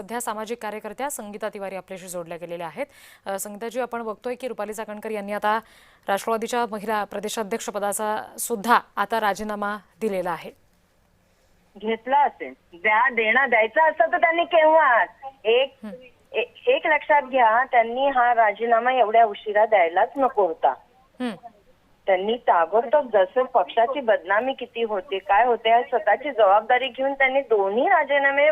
सध्या सामाजिक कार्यकर्त्या संगीता तिवारी आपल्याशी जोडल्या गेलेल्या आहेत। संगीताजी, आपण बघतोय की रुपाली चाकणकर यांनी आता राष्ट्रवादीच्या महिला प्रदेशाध्यक्ष पदाचा सुद्धा आता राजीनामा दिलेला आहे। घेतला असेल, द्यायचा असतं तर त्यांनी केव्हा एक लक्षात घ्या, त्यांनी हा राजीनामा एवढ्या उशिरा द्यायलाच नको होता। त्यांनी ताबडतोब, जसं पक्षाची बदनामी किती होते काय होते स्वतःची जबाबदारी घेऊन त्यांनी दोन्ही राजीनामे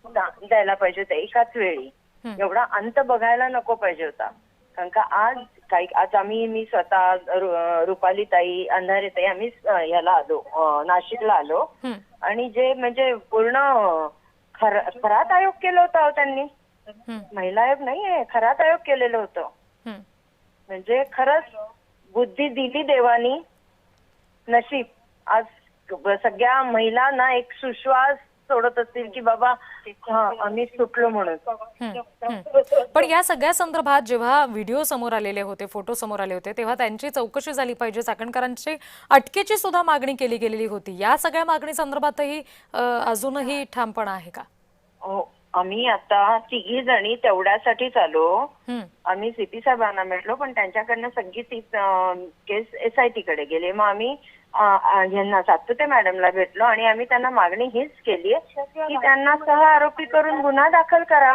द्यायला पाहिजे होते एकाच वेळी। एवढा अंत बघायला नको पाहिजे होता। कारण का आज मी स्वतः रुपाली ताई, अंधारे ताई आम्ही याला आलो, नाशिकला आलो आणि जे म्हणजे पूर्ण खरात आयोग केलं होतं त्यांनी। महिला आयोग नाहीये, खरात आयोग केलेलं होतं। म्हणजे खरंच बुद्धी दिली देवानी, नशीब आज सगळ्या महिलांना एक सुश्वास सोडत असतील की बाबा आम्ही सुटलो म्हणून। पण या सगळ्या संदर्भात जेव्हा व्हिडिओ समोर आलेले होते, फोटो समोर आले होते, तेव्हा त्यांची चौकशी झाली पाहिजे, चाकणकरांची अटकेची सुद्धा मागणी केली गेलेली होती। या सगळ्या मागणी संदर्भातही अजूनही ठामपणा आहे का? आम्ही आता तिघी जणी तेवढ्यासाठीच आलो। आम्ही सीपी साहेबांना भेटलो, पण त्यांच्याकडनं सगळी ती केस SIT कडे गेली। मग आम्ही यांना सातपुते मॅडमला भेटलो आणि आम्ही त्यांना मागणी हीच केली की त्यांना सह आरोपी करून गुन्हा दाखल करा।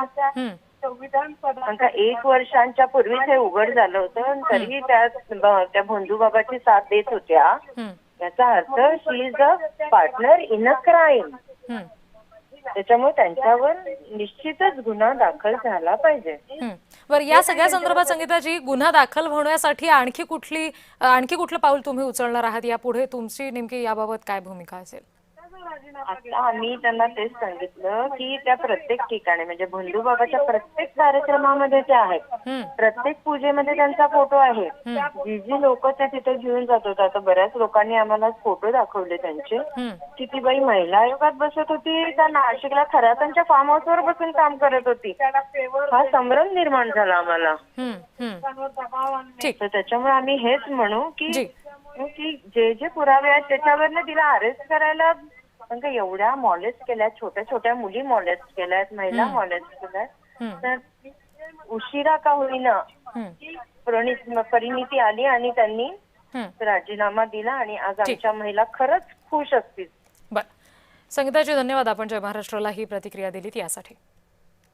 कारण 1 वर्षांच्या पूर्वीच हे उघड झालं होतं, तरीही त्या भोंदूबाबाची साथ देत होत्या। याचा अर्थ she is a partner in a crime. त्याच्यामुळे त्यांच्यावर निश्चितच गुन्हा दाखल झाला पाहिजे। बरं, या सगळ्या संदर्भात संगीताजी, गुन्हा दाखल होण्यासाठी आणखी कुठलं पाऊल तुम्ही उचलणार आहात? यापुढे तुमची नेमकी याबाबत काय भूमिका असेल? आता आम्ही त्यांना तेच सांगितलं की त्या प्रत्येक ठिकाणी म्हणजे भोंदूबाबाच्या प्रत्येक कार्यक्रमामध्ये ते आहेत, प्रत्येक पूजेमध्ये त्यांचा फोटो आहे। जी लोक ते तिथे घेऊन जात होते, आता बऱ्याच लोकांनी आम्हाला फोटो दाखवले त्यांचे की ती बाई महिला आयोगात बसत होती, त्या नाशिकला खरातांच्या फार्म हाऊसवर बसून काम करत होती। हा संभ्रम निर्माण झाला आम्हाला। तर त्याच्यामुळे आम्ही हेच म्हणू की जे पुरावे आहेत त्याच्यावरनं तिला अरेस्ट करायला, कारण का एवढ्या मॉलेस्ट केल्यात, छोट्या छोट्या मुली मॉलेस्ट केल्यात, महिला मॉलेस्ट केल्यात, तर उशिरा का होईना परिणिती आली आणि त्यांनी राजीनामा दिला आणि आज आमच्या महिला खरंच खुश असतील। बरं, संगीताजी धन्यवाद, आपण जय महाराष्ट्राला ही प्रतिक्रिया दिलीत यासाठी।